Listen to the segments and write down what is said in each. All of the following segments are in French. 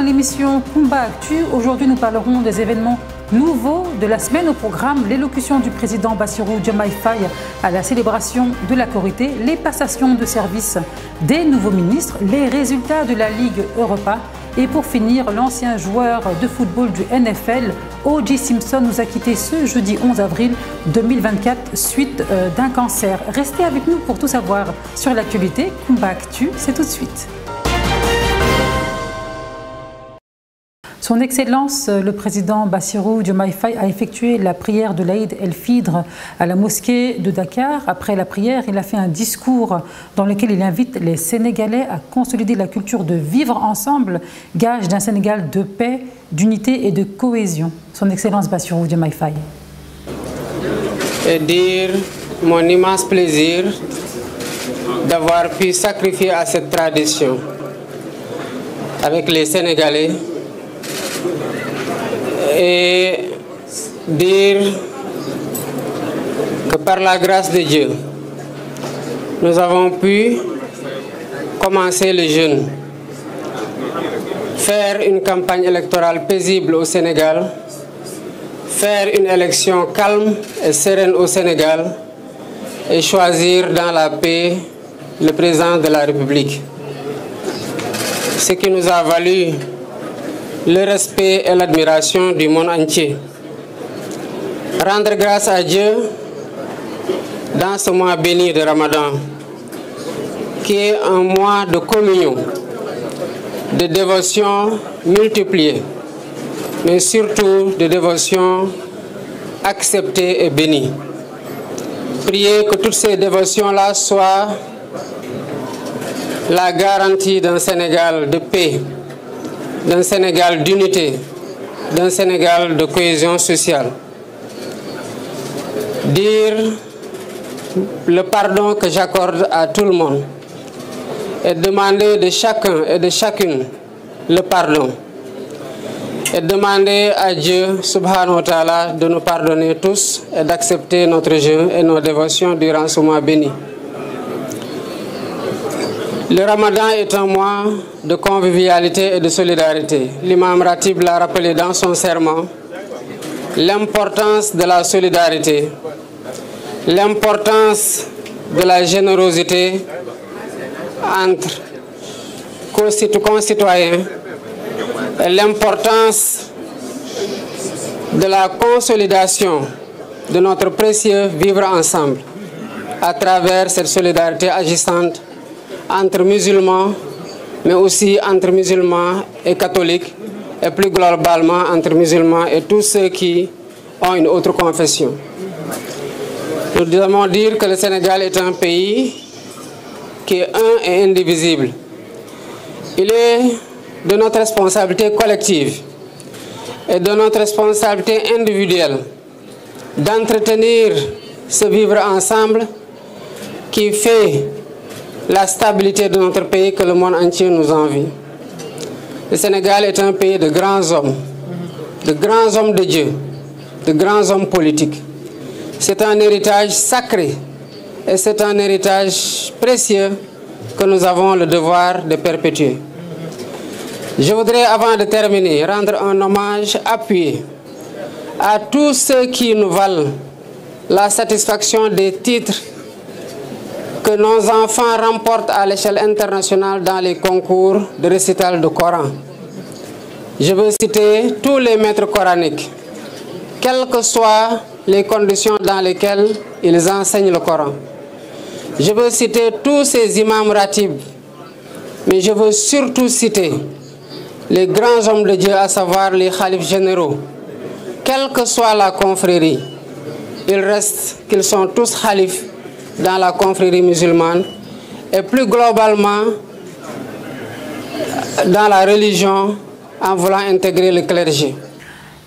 l'émission Kumba Actu. Aujourd'hui, nous parlerons des événements nouveaux de la semaine au programme, l'élocution du président Bassirou Diomaye Faye à la célébration de la Korité, les passations de service des nouveaux ministres, les résultats de la Ligue Europa et pour finir, l'ancien joueur de football du NFL, O.J. Simpson, nous a quitté ce jeudi 11 avril 2024 suite d'un cancer. Restez avec nous pour tout savoir sur l'actualité. Kumba Actu, c'est tout de suite. Son Excellence, le président Bassirou Diomaye Faye a effectué la prière de l'Aïd el-Fidr à la mosquée de Dakar. Après la prière, il a fait un discours dans lequel il invite les Sénégalais à consolider la culture de vivre ensemble, gage d'un Sénégal de paix, d'unité et de cohésion. Son Excellence Bassirou Diomaye Faye. Et dire mon immense plaisir d'avoir pu sacrifier à cette tradition avec les Sénégalais et dire que par la grâce de Dieu, nous avons pu commencer le jeûne, faire une campagne électorale paisible au Sénégal, faire une élection calme et sereine au Sénégal et choisir dans la paix le président de la République. Ce qui nous a valu le respect et l'admiration du monde entier. Rendre grâce à Dieu dans ce mois béni de Ramadan, qui est un mois de communion, de dévotion multipliée, mais surtout de dévotion acceptée et bénie. Priez que toutes ces dévotions-là soient la garantie d'un Sénégal de paix, d'un Sénégal d'unité, d'un Sénégal de cohésion sociale. Dire le pardon que j'accorde à tout le monde et demander de chacun et de chacune le pardon. Et demander à Dieu, subhanahu wa ta'ala, de nous pardonner tous et d'accepter notre jeûne et nos dévotions durant ce mois béni. Le Ramadan est un mois de convivialité et de solidarité. L'imam Ratib l'a rappelé dans son serment, l'importance de la solidarité, l'importance de la générosité entre concitoyens et l'importance de la consolidation de notre précieux vivre ensemble à travers cette solidarité agissante entre musulmans, mais aussi entre musulmans et catholiques, et plus globalement entre musulmans et tous ceux qui ont une autre confession. Nous devons dire que le Sénégal est un pays qui est un et indivisible. Il est de notre responsabilité collective et de notre responsabilité individuelle d'entretenir ce vivre ensemble qui fait la stabilité de notre pays que le monde entier nous envie. Le Sénégal est un pays de grands hommes de Dieu, de grands hommes politiques. C'est un héritage sacré et c'est un héritage précieux que nous avons le devoir de perpétuer. Je voudrais, avant de terminer, rendre un hommage appuyé à tous ceux qui nous valent la satisfaction des titres que nos enfants remportent à l'échelle internationale dans les concours de récital du Coran. Je veux citer tous les maîtres coraniques, quelles que soient les conditions dans lesquelles ils enseignent le Coran. Je veux citer tous ces imams ratib, mais je veux surtout citer les grands hommes de Dieu, à savoir les khalifs généraux. Quelle que soit la confrérie, il reste qu'ils sont tous khalifs dans la confrérie musulmane et plus globalement dans la religion en voulant intégrer le clergé.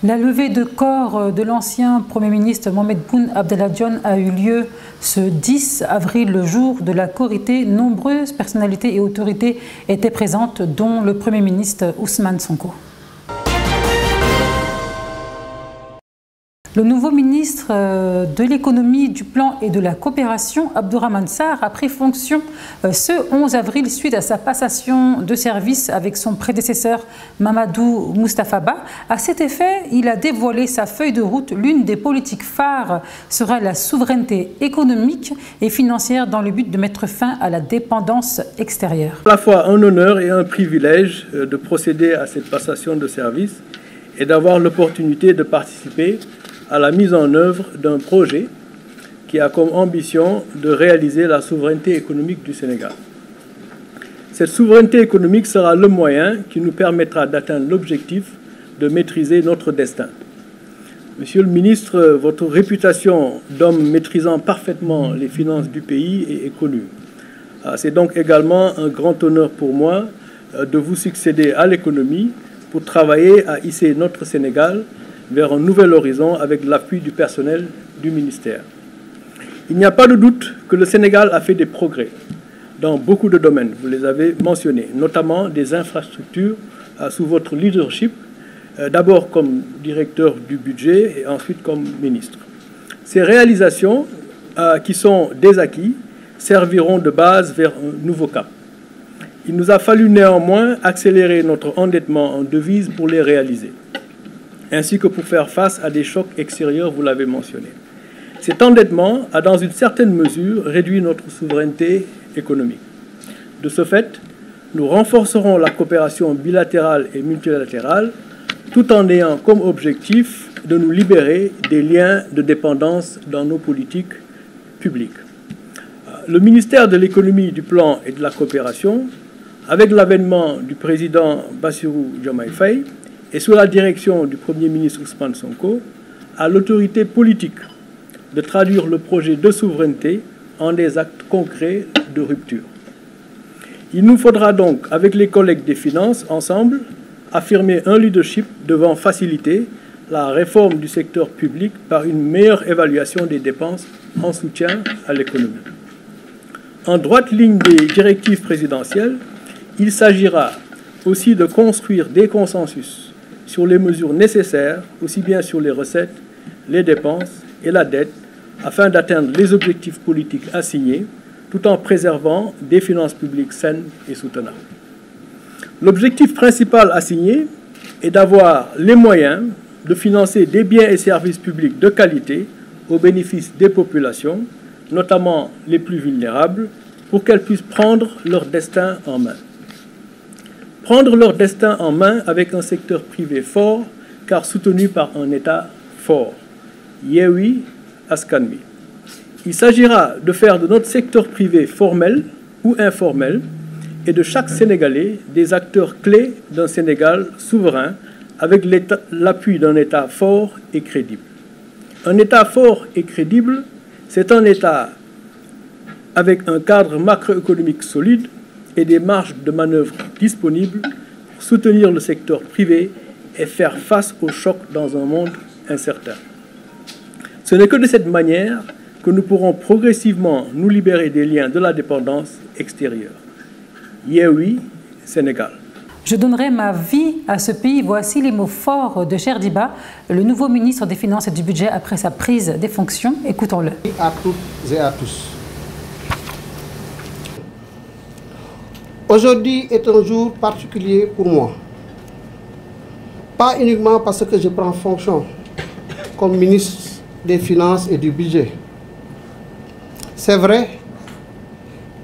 La levée de corps de l'ancien Premier ministre Mohamed Boun Abdallah Dionne a eu lieu ce 10 avril, le jour de la Korité. Nombreuses personnalités et autorités étaient présentes, dont le Premier ministre Ousmane Sonko. Le nouveau ministre de l'économie, du plan et de la coopération, Abdourahmane Sarr, a pris fonction ce 11 avril suite à sa passation de service avec son prédécesseur Mamadou Moustapha Ba. À cet effet, il a dévoilé sa feuille de route. L'une des politiques phares sera la souveraineté économique et financière dans le but de mettre fin à la dépendance extérieure. À la fois un honneur et un privilège de procéder à cette passation de service et d'avoir l'opportunité de participer à la mise en œuvre d'un projet qui a comme ambition de réaliser la souveraineté économique du Sénégal. Cette souveraineté économique sera le moyen qui nous permettra d'atteindre l'objectif de maîtriser notre destin. Monsieur le ministre, votre réputation d'homme maîtrisant parfaitement les finances du pays est connue. C'est donc également un grand honneur pour moi de vous succéder à l'économie pour travailler à hisser notre Sénégal vers un nouvel horizon avec l'appui du personnel du ministère. Il n'y a pas de doute que le Sénégal a fait des progrès dans beaucoup de domaines, vous les avez mentionnés, notamment des infrastructures sous votre leadership, d'abord comme directeur du budget et ensuite comme ministre. Ces réalisations, qui sont des acquis, serviront de base vers un nouveau cap. Il nous a fallu néanmoins accélérer notre endettement en devises pour les réaliser, ainsi que pour faire face à des chocs extérieurs, vous l'avez mentionné. Cet endettement a dans une certaine mesure réduit notre souveraineté économique. De ce fait, nous renforcerons la coopération bilatérale et multilatérale tout en ayant comme objectif de nous libérer des liens de dépendance dans nos politiques publiques. Le ministère de l'économie, du plan et de la coopération, avec l'avènement du président Bassirou Diomaye Faye, et sous la direction du Premier ministre Ousmane Sonko, a l'autorité politique de traduire le projet de souveraineté en des actes concrets de rupture. Il nous faudra donc, avec les collègues des finances, ensemble, affirmer un leadership devant faciliter la réforme du secteur public par une meilleure évaluation des dépenses en soutien à l'économie. En droite ligne des directives présidentielles, il s'agira aussi de construire des consensus sur les mesures nécessaires, aussi bien sur les recettes, les dépenses et la dette, afin d'atteindre les objectifs politiques assignés, tout en préservant des finances publiques saines et soutenables. L'objectif principal assigné est d'avoir les moyens de financer des biens et services publics de qualité au bénéfice des populations, notamment les plus vulnérables, pour qu'elles puissent prendre leur destin en main. Prendre leur destin en main avec un secteur privé fort, car soutenu par un État fort. Yewwi Askan Wi. Il s'agira de faire de notre secteur privé formel ou informel et de chaque Sénégalais des acteurs clés d'un Sénégal souverain avec l'appui d'un État fort et crédible. Un État fort et crédible, c'est un État avec un cadre macroéconomique solide et des marges de manœuvre disponibles pour soutenir le secteur privé et faire face aux chocs dans un monde incertain. Ce n'est que de cette manière que nous pourrons progressivement nous libérer des liens de la dépendance extérieure. Yewwi, Sénégal. Je donnerai ma vie à ce pays. Voici les mots forts de Cheikh Diba, le nouveau ministre des Finances et du Budget après sa prise des fonctions. Écoutons-le. À toutes et à tous. Aujourd'hui est un jour particulier pour moi. Pas uniquement parce que je prends fonction comme ministre des Finances et du Budget. C'est vrai,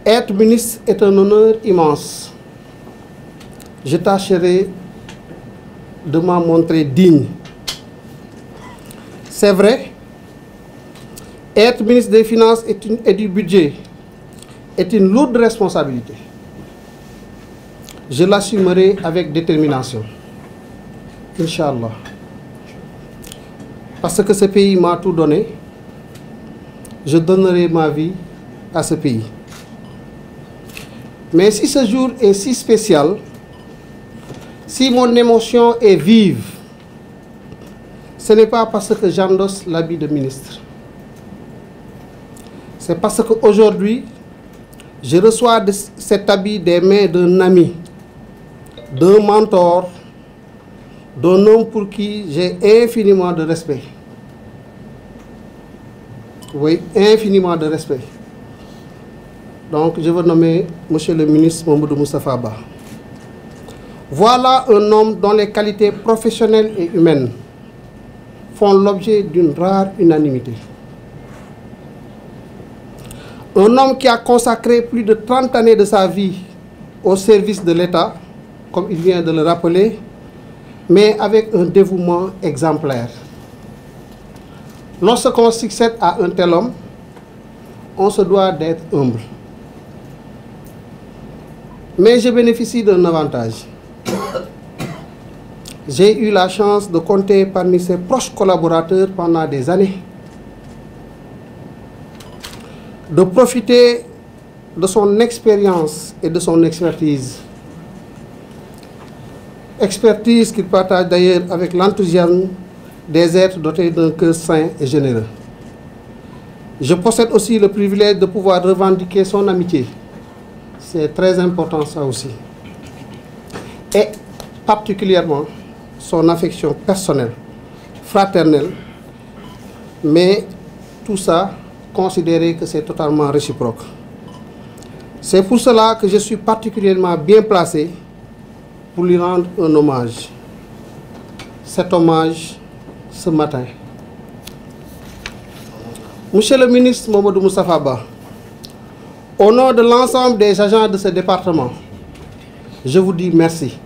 être ministre est un honneur immense. Je tâcherai de m'en montrer digne. C'est vrai, être ministre des Finances et du Budget est une lourde responsabilité. Je l'assumerai avec détermination. Inch'Allah. Parce que ce pays m'a tout donné, je donnerai ma vie à ce pays. Mais si ce jour est si spécial, si mon émotion est vive, ce n'est pas parce que j'endosse l'habit de ministre. C'est parce qu'aujourd'hui, je reçois cet habit des mains d'un ami, d'un mentor, d'un homme pour qui j'ai infiniment de respect. oui, infiniment de respect. Donc, je veux nommer Monsieur le ministre Mamadou Moustapha Ba. Voilà un homme dont les qualités professionnelles et humaines font l'objet d'une rare unanimité. Un homme qui a consacré plus de 30 années de sa vie au service de l'État, comme il vient de le rappeler, mais avec un dévouement exemplaire. Lorsqu'on succède à un tel homme, on se doit d'être humble. Mais je bénéficie d'un avantage. J'ai eu la chance de compter parmi ses proches collaborateurs pendant des années, de profiter de son expérience et de son expertise. Expertise qu'il partage d'ailleurs avec l'enthousiasme des êtres dotés d'un cœur sain et généreux. Je possède aussi le privilège de pouvoir revendiquer son amitié. C'est très important ça aussi. Et particulièrement son affection personnelle, fraternelle, mais tout ça, considérer que c'est totalement réciproque. C'est pour cela que je suis particulièrement bien placé pour lui rendre un hommage. Cet hommage, ce matin. Monsieur le ministre Mamadou Moustapha Ba, au nom de l'ensemble des agents de ce département, je vous dis merci.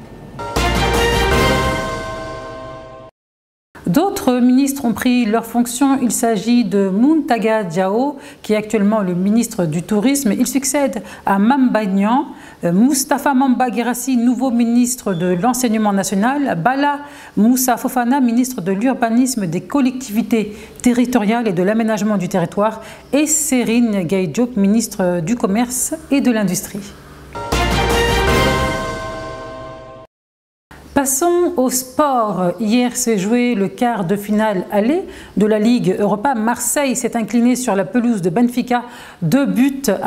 D'autres ministres ont pris leurs fonctions. Il s'agit de Mountaga Diao, qui est actuellement le ministre du Tourisme. Il succède à Mamba Niang. Moustapha Mamba Guirassy, nouveau ministre de l'Enseignement national. Bala Moussa Fofana, ministre de l'Urbanisme, des collectivités territoriales et de l'aménagement du territoire. Et Serine Gaye Diop, ministre du Commerce et de l'Industrie. Passons au sport. Hier s'est joué le quart de finale aller de la Ligue Europa. Marseille s'est incliné sur la pelouse de Benfica 2-1.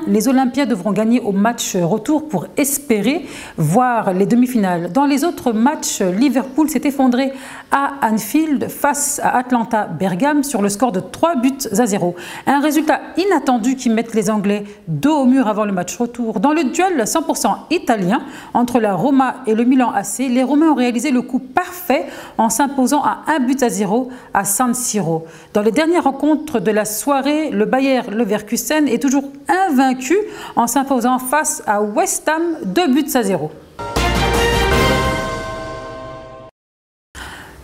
Les Olympiens devront gagner au match retour pour espérer voir les demi-finales. Dans les autres matchs, Liverpool s'est effondré à Anfield face à Atlanta Bergame sur le score de 3-0. Un résultat inattendu qui met les Anglais dos au mur avant le match retour. Dans le duel 100% italien entre la Roma et le Milan AC, les Romains ont réalisé le coup parfait en s'imposant à 1-0 à San Siro. Dans les dernières rencontres de la soirée, le Bayer Leverkusen est toujours invaincu en s'imposant face à West Ham 2-0.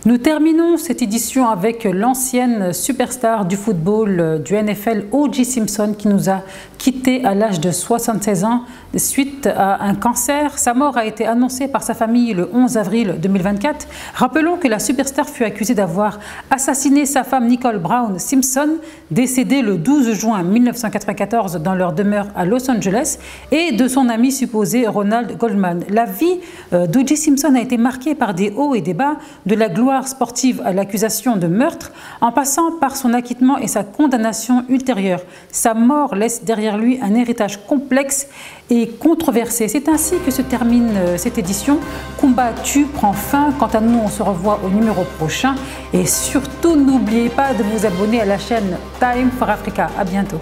Nous terminons cette édition avec l'ancienne superstar du football du NFL, O.J. Simpson, qui nous a quittés à l'âge de 76 ans suite à un cancer. Sa mort a été annoncée par sa famille le 11 avril 2024. Rappelons que la superstar fut accusée d'avoir assassiné sa femme Nicole Brown Simpson, décédée le 12 juin 1994 dans leur demeure à Los Angeles, et de son ami supposé Ronald Goldman. La vie d'O.J. Simpson a été marquée par des hauts et des bas, de la gloire sportive à l'accusation de meurtre, en passant par son acquittement et sa condamnation ultérieure. Sa mort laisse derrière lui un héritage complexe et controversé. C'est ainsi que se termine cette édition. Combattu prend fin. Quant à nous, on se revoit au numéro prochain. Et surtout, n'oubliez pas de vous abonner à la chaîne Time for Africa. À bientôt.